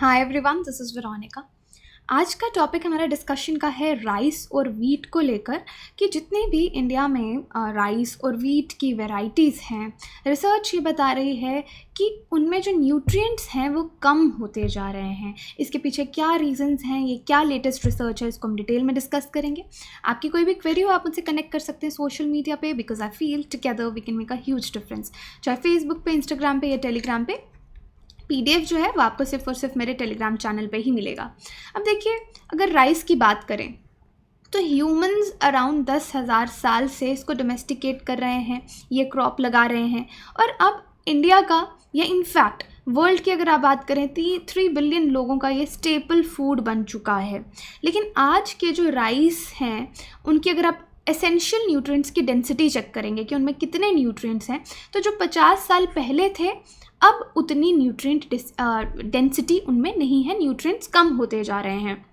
Hi everyone, this is Veronica. आज का topic हमारा डिस्कशन का है राइस और वीट को लेकर कि जितने भी इंडिया में राइस और वीट की वैरायटीज़ हैं, रिसर्च ये बता रही है कि उनमें जो न्यूट्रिएंट्स हैं वो कम होते जा रहे हैं। इसके पीछे क्या रीजंस हैं, ये क्या लेटेस्ट रिसर्च है, इसको हम डिटेल में डिस्कस करेंगे। आपकी कोई भी क्वेरी हो आप मुझसे कनेक्ट कर सकते हैं सोशल मीडिया पे, because I feel together we can make a huge difference. चाहे फेसबुक पे, इंस्टाग्राम पे या टेलीग्राम पे, पीडीएफ जो है वो आपको सिर्फ और सिर्फ मेरे टेलीग्राम चैनल पे ही मिलेगा। अब देखिए, अगर राइस की बात करें तो ह्यूमंस अराउंड 10,000 साल से इसको डोमेस्टिकेट कर रहे हैं, ये क्रॉप लगा रहे हैं। और अब इंडिया का या इनफैक्ट वर्ल्ड की अगर आप बात करें तो 3 बिलियन लोगों का ये स्टेपल फूड बन चुका है। लेकिन आज के जो राइस हैं उनकी अगर आप एसेंशियल न्यूट्रिएंट्स की डेंसिटी चेक करेंगे कि उनमें कितने न्यूट्रिएंट्स हैं, तो जो 50 साल पहले थे अब उतनी न्यूट्रिएंट डेंसिटी उनमें नहीं है, न्यूट्रिएंट्स कम होते जा रहे हैं।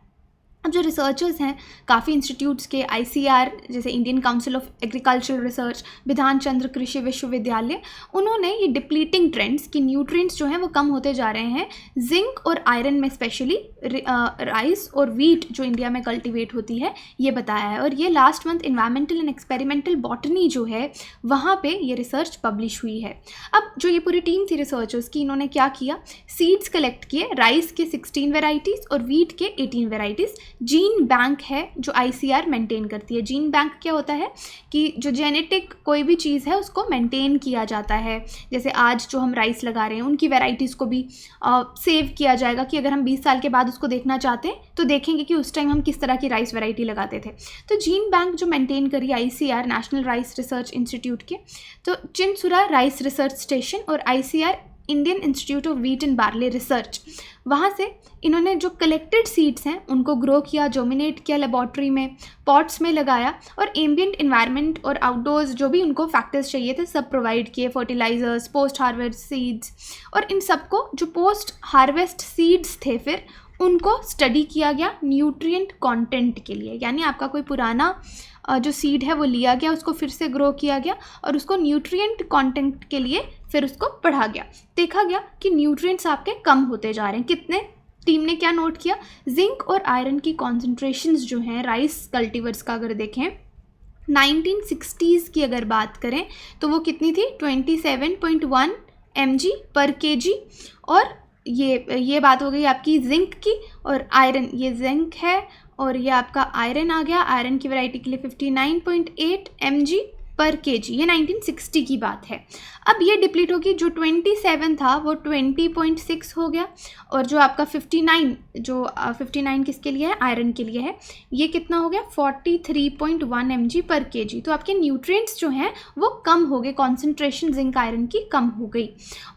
अब जो रिसर्चर्स हैं काफ़ी इंस्टीट्यूट्स के, आईसीआर जैसे Indian council of agricultural research, Bidhan Chandra कृषि विश्वविद्यालय, उन्होंने ये डिप्लीटिंग ट्रेंड्स कि न्यूट्रिएंट्स जो हैं वो कम होते जा रहे हैं जिंक और आयरन में, स्पेशली राइस और वीट जो इंडिया में कल्टिवेट होती है, ये बताया है। और ये last month environmental and experimental botany जो है वहाँ पे ये रिसर्च पब्लिश हुई है। अब जो ये पूरी टीम थी रिसर्चर्स की, इन्होंने क्या किया, सीड्स कलेक्ट किए, राइस के 16 वेराइटीज़ और वीट के 18 वेराइटीज़। जीन बैंक है जो आईसीआर मेंटेन करती है। जीन बैंक क्या होता है कि जो जेनेटिक कोई भी चीज़ है उसको मेंटेन किया जाता है। जैसे आज जो हम राइस लगा रहे हैं उनकी वैरायटीज़ को भी सेव किया जाएगा कि अगर हम 20 साल के बाद उसको देखना चाहते हैं तो देखेंगे कि उस टाइम हम किस तरह की राइस वैरायटी लगाते थे। तो जीन बैंक जो मेंटेन करी ICR, national rice research institute के, तो चिनसुरा राइस रिसर्च स्टेशन और ICR Indian institute of wheat and barley research, वहाँ से इन्होंने जो कलेक्टेड सीड्स हैं उनको ग्रो किया, जोमिनेट किया लेबॉर्ट्री में, पॉट्स में लगाया और एम्बिएंट इन्वायरमेंट और आउटडोर्स जो भी उनको फैक्टर्स चाहिए थे सब प्रोवाइड किए, फर्टिलाइजर्स, पोस्ट हार्वेस्ट सीड्स। और इन सबको जो पोस्ट हार्वेस्ट सीड्स थे फिर उनको स्टडी किया गया न्यूट्रिएंट कंटेंट के लिए, यानी आपका कोई पुराना जो सीड है वो लिया गया, उसको फिर से ग्रो किया गया और उसको न्यूट्रिएंट कंटेंट के लिए फिर उसको पढ़ा गया। देखा गया कि न्यूट्रिएंट्स आपके कम होते जा रहे हैं। कितने? टीम ने क्या नोट किया, जिंक और आयरन की कॉन्सेंट्रेशंस जो हैं राइस कल्टीवर्स का अगर देखें 1960s की अगर बात करें तो वो कितनी थी, 27.1 mg पर kg। और ये बात हो गई आपकी जिंक की। और आयरन, ये जिंक है और ये आपका आयरन आ गया, आयरन की वैरायटी के लिए 59.8 mg पर kg। ये 1960 की बात है। अब ये डिप्लीट होगी, जो 27 था वो 20.6 हो गया और जो आपका 59 किसके लिए है, आयरन के लिए है, ये कितना हो गया 43.1 mg पर kg। तो आपके न्यूट्रिएंट्स जो हैं वो कम हो गए, कॉन्सेंट्रेशन जिंक आयरन की कम हो गई।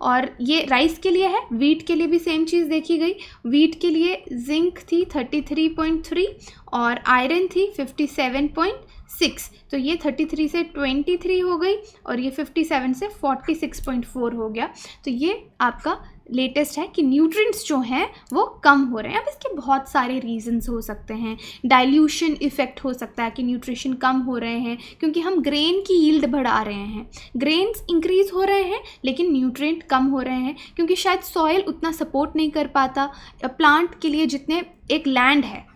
और ये राइस के लिए है। वीट के लिए भी सेम चीज़ देखी गई। वीट के लिए जिंक थी 33.3 और आयरन थी 57.6। तो ये 33 से 23 हो गई और ये 57 से 46.4 हो गया। तो ये आपका लेटेस्ट है कि न्यूट्रिएंट्स जो हैं वो कम हो रहे हैं। अब इसके बहुत सारे रीजंस हो सकते हैं। डाइल्यूशन इफेक्ट हो सकता है कि न्यूट्रिशन कम हो रहे हैं क्योंकि हम ग्रेन की यील्ड बढ़ा रहे हैं, ग्रेन्स इंक्रीज हो रहे हैं लेकिन न्यूट्रिएंट कम हो रहे हैं क्योंकि शायद सॉइल उतना सपोर्ट नहीं कर पाता प्लांट के लिए। जितने एक लैंड है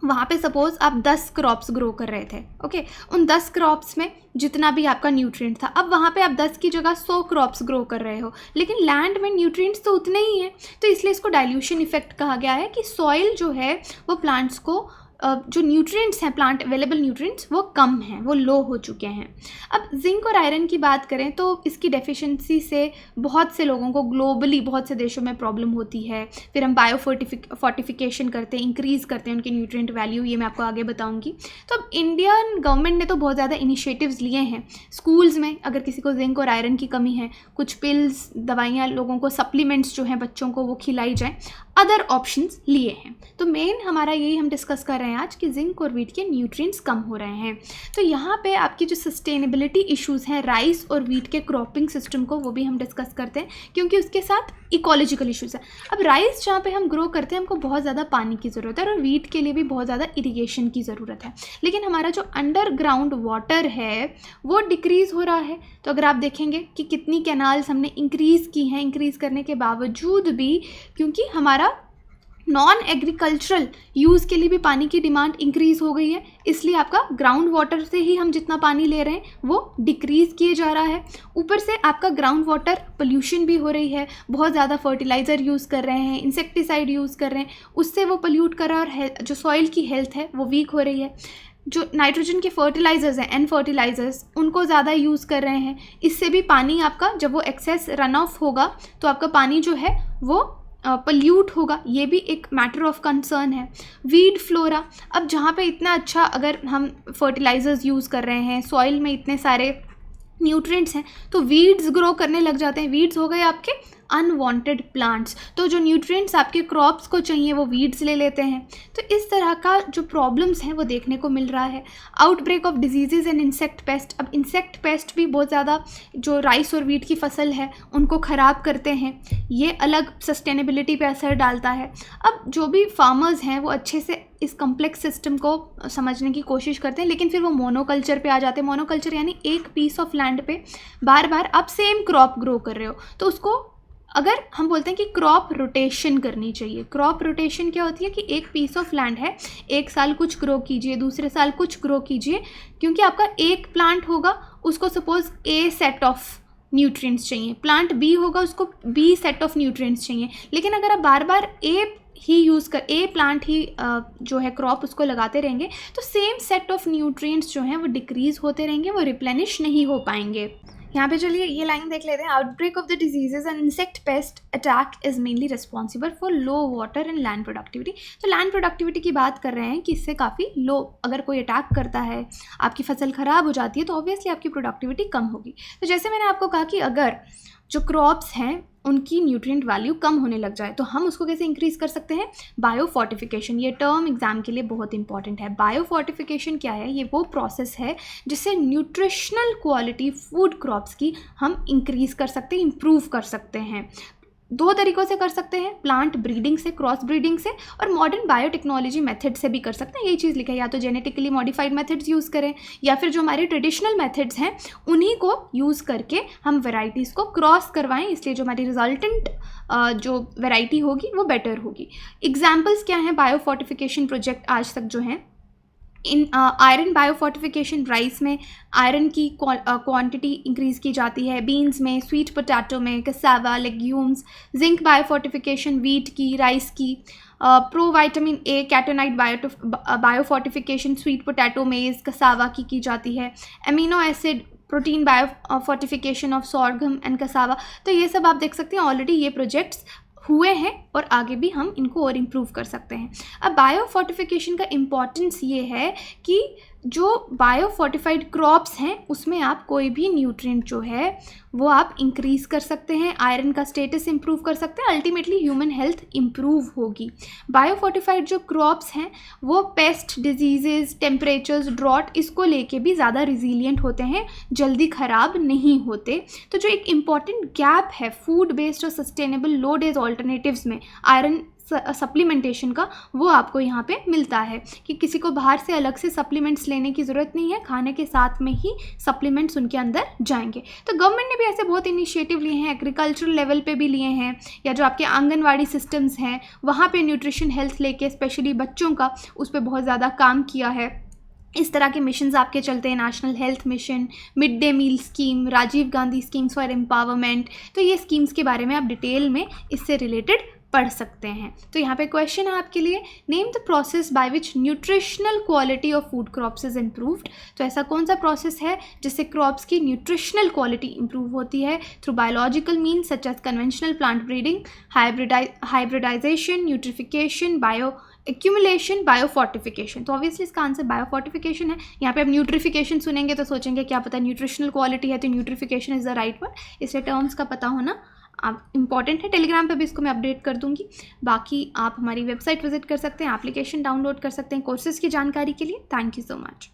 वहाँ पे सपोज़ आप 10 क्रॉप्स ग्रो कर रहे थे, ओके, उन 10 क्रॉप्स में जितना भी आपका न्यूट्रिएंट था, अब वहाँ पे आप 10 की जगह 100 क्रॉप्स ग्रो कर रहे हो, लेकिन लैंड में न्यूट्रिएंट्स तो उतने ही हैं। तो इसलिए इसको डाइल्यूशन इफेक्ट कहा गया है कि सॉइल जो है वो प्लांट्स को जो न्यूट्रिएंट्स हैं, प्लांट अवेलेबल न्यूट्रिएंट्स, वो कम हैं, वो लो हो चुके हैं। अब जिंक और आयरन की बात करें तो इसकी डेफिशिएंसी से बहुत से लोगों को ग्लोबली बहुत से देशों में प्रॉब्लम होती है। फिर हम बायो फोर्टिफिकेशन करते हैं, इंक्रीज़ करते हैं उनके न्यूट्रिएंट वैल्यू, ये मैं आपको आगे बताऊंगी। तो अब इंडियन गवर्नमेंट ने तो बहुत ज़्यादा इनिशिएटिव्स लिए हैं। स्कूल्स में अगर किसी को जिंक और आयरन की कमी है, कुछ पिल्स, दवाइयाँ, लोगों को सप्लीमेंट्स जो हैं बच्चों को वो खिलाई जाएँ, अदर ऑप्शंस लिए हैं। तो मेन हमारा यही हम डिस्कस कर रहे हैं आज कि जिंक और वीट के न्यूट्रिएंट्स कम हो रहे हैं। तो यहाँ पे आपकी जो सस्टेनेबिलिटी इश्यूज़ हैं राइस और वीट के क्रॉपिंग सिस्टम को, वो भी हम डिस्कस करते हैं क्योंकि उसके साथ इकोलॉजिकल इश्यूज़ है। अब राइस जहाँ पे हम ग्रो करते हैं हमको बहुत ज़्यादा पानी की ज़रूरत है और वीट के लिए भी बहुत ज़्यादा इरीगेशन की ज़रूरत है, लेकिन हमारा जो अंडरग्राउंड वाटर है वो डिक्रीज़ हो रहा है। तो अगर आप देखेंगे कि कितनी कैनाल्स हमने इंक्रीज़ की हैं, इंक्रीज़ करने के बावजूद भी क्योंकि हमारा नॉन एग्रीकल्चरल यूज़ के लिए भी पानी की डिमांड इंक्रीज़ हो गई है, इसलिए आपका ग्राउंड वाटर से ही हम जितना पानी ले रहे हैं वो डिक्रीज़ किए जा रहा है। ऊपर से आपका ग्राउंड वाटर पोल्यूशन भी हो रही है, बहुत ज़्यादा फर्टिलाइज़र यूज़ कर रहे हैं, इंसेक्टिसाइड यूज़ कर रहे हैं, उससे वो पोल्यूट कर रहा है और जो सॉइल की हेल्थ है वो वीक हो रही है। जो नाइट्रोजन के फर्टिलाइज़र्स हैं, एन फर्टिलाइज़र्स, उनको ज़्यादा यूज़ कर रहे हैं, इससे भी पानी आपका जब वो एक्सेस रन ऑफ होगा तो आपका पानी जो है वो पोल्यूट होगा, ये भी एक मैटर ऑफ कंसर्न है। वीड फ्लोरा, अब जहाँ पे इतना अच्छा अगर हम फर्टिलाइज़र्स यूज़ कर रहे हैं, सॉइल में इतने सारे न्यूट्रिएंट्स हैं, तो वीड्स ग्रो करने लग जाते हैं। वीड्स हो गए आपके अनवांटेड प्लांट्स, तो जो न्यूट्रिएंट्स आपके क्रॉप्स को चाहिए वो वीड्स ले लेते हैं। तो इस तरह का जो प्रॉब्लम्स हैं वो देखने को मिल रहा है। Outbreak of diseases and insect pest, अब इंसेक्ट पेस्ट भी बहुत ज़्यादा जो राइस और वीट की फसल है उनको ख़राब करते हैं, ये अलग सस्टेनेबिलिटी पे असर डालता है। अब जो भी फार्मर्स हैं वो अच्छे से इस कम्प्लेक्स सिस्टम को समझने की कोशिश करते हैं, लेकिन फिर वो मोनोकल्चर पे आ जाते हैं। मोनोकल्चर यानी एक पीस ऑफ लैंड पे बार बार आप सेम क्रॉप ग्रो कर रहे हो, तो उसको अगर हम बोलते हैं कि क्रॉप रोटेशन करनी चाहिए। क्रॉप रोटेशन क्या होती है कि एक पीस ऑफ लैंड है, एक साल कुछ ग्रो कीजिए, दूसरे साल कुछ ग्रो कीजिए, क्योंकि आपका एक प्लांट होगा उसको suppose A set of nutrients चाहिए, प्लांट बी होगा उसको बी सेट ऑफ न्यूट्रिएंट्स चाहिए। लेकिन अगर आप बार बार ए प्लांट ही जो है क्रॉप उसको लगाते रहेंगे तो सेम सेट ऑफ न्यूट्रिएंट्स जो हैं वो डिक्रीज़ होते रहेंगे, वो रिप्लेनिश नहीं हो पाएंगे। यहाँ पे चलिए ये लाइन देख लेते हैं। Outbreak of the diseases and insect pest attack is mainly responsible for low water and land productivity. तो लैंड प्रोडक्टिविटी की बात कर रहे हैं कि इससे काफ़ी लो, अगर कोई अटैक करता है, आपकी फसल ख़राब हो जाती है, तो ऑब्वियसली आपकी प्रोडक्टिविटी कम होगी। तो जैसे मैंने आपको कहा कि अगर जो क्रॉप्स हैं उनकी न्यूट्रिएंट वैल्यू कम होने लग जाए तो हम उसको कैसे इंक्रीज़ कर सकते हैं? Bio fortification. ये टर्म एग्जाम के लिए बहुत इंपॉर्टेंट है। बायो फोर्टिफिकेशन क्या है? ये वो प्रोसेस है जिससे न्यूट्रिशनल क्वालिटी फूड क्रॉप्स की हम इंक्रीज़ कर सकते हैं, इम्प्रूव कर सकते हैं। दो तरीक़ों से कर सकते हैं, प्लांट ब्रीडिंग से, क्रॉस ब्रीडिंग से, और मॉडर्न बायोटेक्नोलॉजी मेथड से भी कर सकते हैं। यही चीज़ लिखा है, या तो जेनेटिकली मॉडिफाइड मेथड्स यूज़ करें या फिर जो हमारे ट्रेडिशनल मेथड्स हैं उन्हीं को यूज़ करके हम वेराइटीज़ को क्रॉस करवाएं, इसलिए जो हमारी रिजल्टेंट जो वेराइटी होगी वो बेटर होगी। एग्जाम्पल्स क्या हैं बायो फोर्टिफिकेशन प्रोजेक्ट आज तक जो हैं? इन आयरन बायोफोर्टिफिकेशन, राइस में आयरन की क्वांटिटी इंक्रीज़ की जाती है, बीन्स में, स्वीट पोटैटो में, cassava, legumes. Zinc biofortification wheat की, राइस की। Pro vitamin A carotenoid biofortification sweet potato, maize, cassava की जाती है। Amino acid protein biofortification of sorghum and cassava. तो ये सब आप देख सकते हैं ऑलरेडी ये प्रोजेक्ट्स हुए हैं और आगे भी हम इनको और इम्प्रूव कर सकते हैं। अब बायो फोर्टिफिकेशन का इम्पॉर्टेंस ये है कि जो बायो फोर्टिफाइड क्रॉप्स हैं उसमें आप कोई भी न्यूट्रिएंट जो है वो आप इंक्रीज़ कर सकते हैं, आयरन का स्टेटस इंप्रूव कर सकते हैं, अल्टीमेटली ह्यूमन हेल्थ इंप्रूव होगी। बायो फोर्टिफाइड जो क्रॉप्स हैं वो पेस्ट, डिजीजेज, टेम्परेचर्स, ड्रॉट, इसको लेके भी ज़्यादा रिजीलियंट होते हैं, जल्दी ख़राब नहीं होते। तो जो एक इम्पॉर्टेंट गैप है फूड बेस्ड और सस्टेनेबल लो डेज ऑल्टरनेटिव्स में आयरन सप्लीमेंटेशन का, वो आपको यहाँ पे मिलता है कि किसी को बाहर से अलग से सप्लीमेंट्स लेने की ज़रूरत नहीं है, खाने के साथ में ही सप्लीमेंट्स उनके अंदर जाएंगे। तो गवर्नमेंट ने भी ऐसे बहुत इनिशिएटिव लिए हैं, एग्रीकल्चरल लेवल पे भी लिए हैं, या जो आपके आंगनवाड़ी सिस्टम्स हैं वहाँ पे न्यूट्रिशन हेल्थ लेके स्पेशली बच्चों का उस पर बहुत ज़्यादा काम किया है। इस तरह के मिशंस आपके चलते हैं, national health mission, mid day meal scheme, Rajiv Gandhi schemes for empowerment. तो ये स्कीम्स के बारे में आप डिटेल में इससे रिलेटेड पढ़ सकते हैं। तो यहाँ पे क्वेश्चन है आपके लिए, name the process by which nutritional quality of food crops is improved. तो ऐसा कौन सा प्रोसेस है जिससे क्रॉप्स की न्यूट्रिशनल क्वालिटी इंप्रूव होती है? Through biological means such as conventional plant breeding, hybridization, nutrification, bioaccumulation, biofortification. तो ऑब्वियसली इसका आंसर बायोफोर्टिफिकेशन है। यहाँ पे आप न्यूट्रिफिकेशन सुनेंगे तो सोचेंगे क्या पता न्यूट्रिशनल क्वालिटी है, तो न्यूट्रिफिकेशन इज़ द राइट वर्ड। इसलिए टर्म्स का पता होना आप इम्पॉर्टेंट है। टेलीग्राम पे भी इसको मैं अपडेट कर दूंगी। बाकी आप हमारी वेबसाइट विजिट कर सकते हैं, एप्लीकेशन डाउनलोड कर सकते हैं कोर्सेज़ की जानकारी के लिए। Thank you so much.